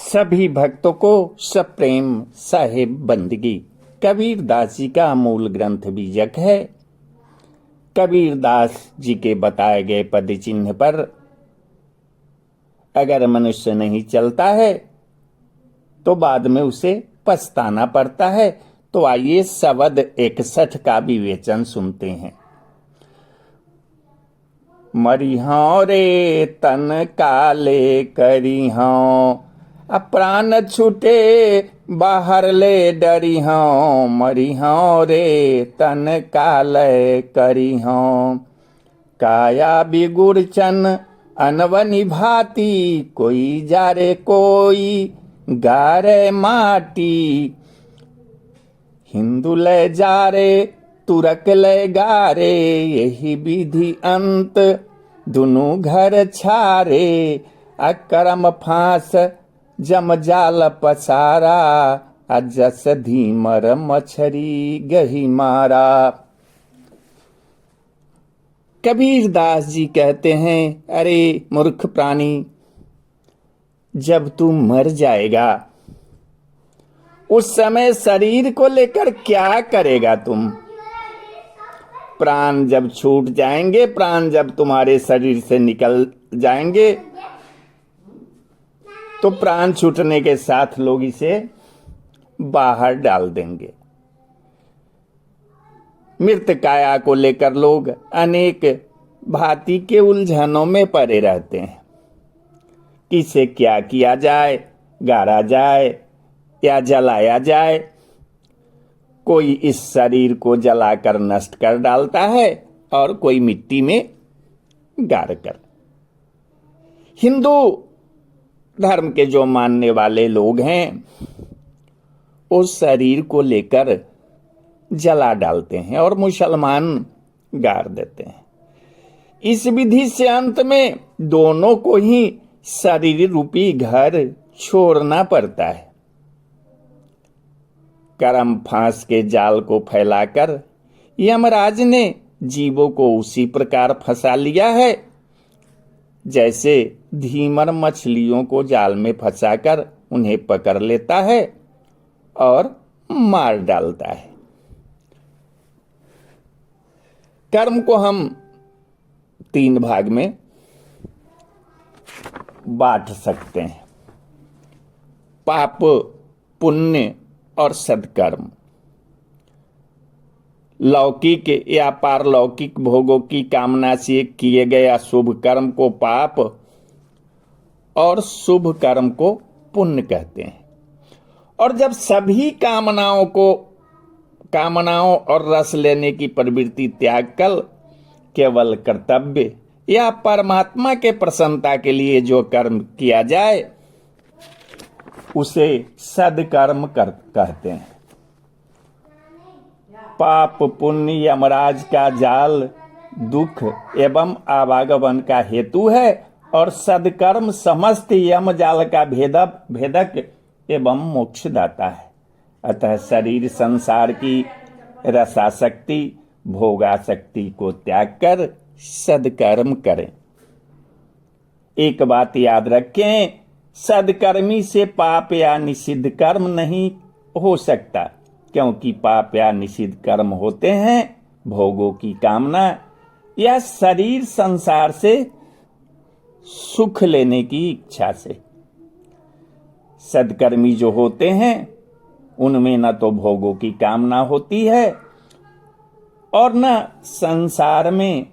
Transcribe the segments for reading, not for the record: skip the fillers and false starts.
सभी भक्तों को सप्रेम साहिब बंदगी कबीर दास जी का अमूल ग्रंथ बीजक है। कबीर दास जी के बताए गए पद चिन्ह पर अगर मनुष्य नहीं चलता है तो बाद में उसे पछताना पड़ता है। तो आइए शब्द 61 का विवेचन सुनते हैं। मरिहाँ रे तन काले करिहाँ, प्राण छूटे बाहर ले डरिहाँ। मरिहाँ रे तन काले करिहाँ, काया बिगुरचन अनवनि भांति। कोई जारे कोई गारे माटी, हिंदू ले जारे तुरक ले गारे। यही विधि अंत दुनु घर छारे, अकरम फांस जम जाल पसारा। अजस धीमर मछरी गही मारा। कबीर दास जी कहते हैं, अरे मूर्ख प्राणी, जब तू मर जाएगा उस समय शरीर को लेकर क्या करेगा तुम? प्राण जब छूट जाएंगे, प्राण जब तुम्हारे शरीर से निकल जाएंगे तो प्राण छूटने के साथ लोग इसे बाहर डाल देंगे। मृत काया को लेकर लोग अनेक भांति के उलझनों में पड़े रहते हैं। किसे क्या किया जाए, गाड़ा जाए या जलाया जाए। कोई इस शरीर को जलाकर नष्ट कर डालता है और कोई मिट्टी में गाड़ कर। हिंदू धर्म के जो मानने वाले लोग हैं उस शरीर को लेकर जला डालते हैं और मुसलमान गाड़ देते हैं। इस विधि से अंत में दोनों को ही शरीर रूपी घर छोड़ना पड़ता है। कर्म फांस के जाल को फैलाकर यमराज ने जीवों को उसी प्रकार फंसा लिया है जैसे धीमर मछलियों को जाल में फंसाकर उन्हें पकड़ लेता है और मार डालता है। कर्म को हम 3 भाग में बांट सकते हैं, पाप, पुण्य और सद्कर्म। लौकिक या पारलौकिक भोगों की कामना से किए गए अशुभ कर्म को पाप और शुभ कर्म को पुण्य कहते हैं। और जब सभी कामनाओं और रस लेने की प्रवृत्ति त्याग कर केवल कर्तव्य या परमात्मा के प्रसन्नता के लिए जो कर्म किया जाए उसे सद्कर्म कहते हैं। पाप पुण्य यमराज का जाल दुख एवं आवागमन का हेतु है और सद्कर्म समस्त यम जाल का भेदक एवं मोक्षदाता है। अतः शरीर संसार की रसाशक्ति भोगाशक्ति को त्याग कर सद्कर्म करें। एक बात याद रखें, सद्कर्मी से पाप या निषिद्ध कर्म नहीं हो सकता, क्योंकि पाप या निषिद्ध कर्म होते हैं भोगों की कामना या शरीर संसार से सुख लेने की इच्छा से। सद्कर्मी जो होते हैं उनमें न तो भोगों की कामना होती है और न संसार में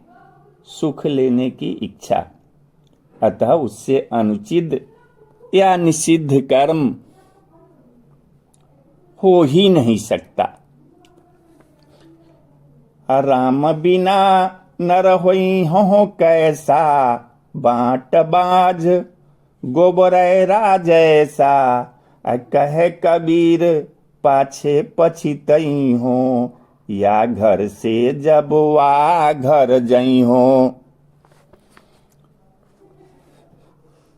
सुख लेने की इच्छा। अतः उससे अनुचित या निषिद्ध कर्म हो ही नहीं सकता। राम बिना नर होई हो कैसा, बांट बाज गोबर राजैसा। कहे कबीर पाछे पछितई हो, या घर से जब वा घर जई हो।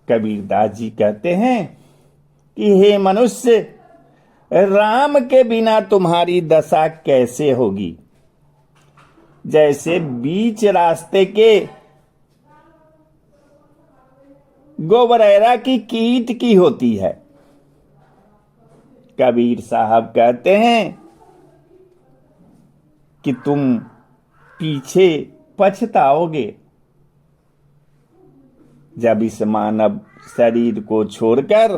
कबीर दास जी कहते हैं कि हे मनुष्य, राम के बिना तुम्हारी दशा कैसे होगी? जैसे बीच रास्ते के गोबरैरा की कीट की होती है। कबीर साहब कहते हैं कि तुम पीछे पछताओगे जब इस मानव शरीर को छोड़कर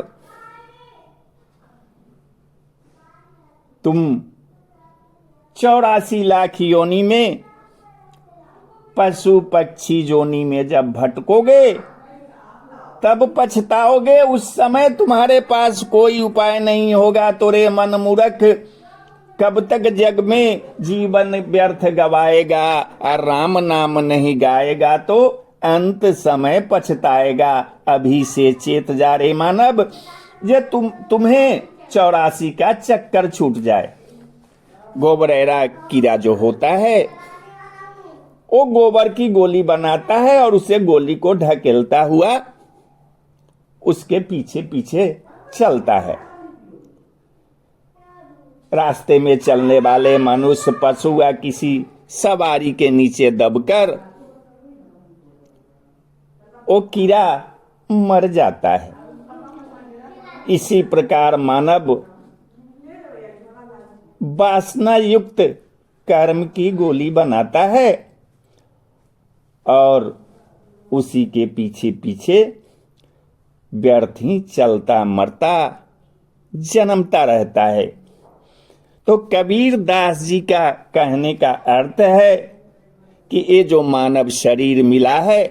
तुम 84 लाख योनि में पशु पक्षी योनि में जब भटकोगे तब पछताओगे। उस समय तुम्हारे पास कोई उपाय नहीं होगा। तोरे मन मूर्ख, कब तक जग में जीवन व्यर्थ गवाएगा और राम नाम नहीं गाएगा तो अंत समय पछताएगा। अभी से चेत जा रे मानव, ये तुम्हें 84 का चक्कर छूट जाए। गोबरेरा कीड़ा जो होता है वो गोबर की गोली बनाता है और उसे गोली को ढकेलता हुआ उसके पीछे पीछे चलता है। रास्ते में चलने वाले मनुष्य, पशु या किसी सवारी के नीचे दबकर वो कीड़ा मर जाता है। इसी प्रकार मानव वासना युक्त कर्म की गोली बनाता है और उसी के पीछे पीछे व्यर्थ ही चलता मरता जन्मता रहता है। तो कबीर दास जी का कहने का अर्थ है कि ये जो मानव शरीर मिला है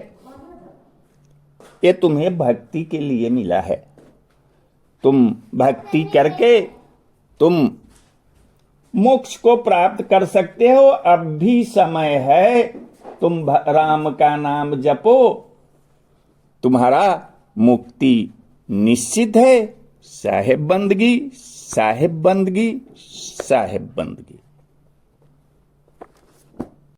ये तुम्हें भक्ति के लिए मिला है। तुम भक्ति करके तुम मोक्ष को प्राप्त कर सकते हो। अब भी समय है, तुम राम का नाम जपो, तुम्हारा मुक्ति निश्चित है। साहेब बंदगी, साहेब बंदगी, साहेब बंदगी।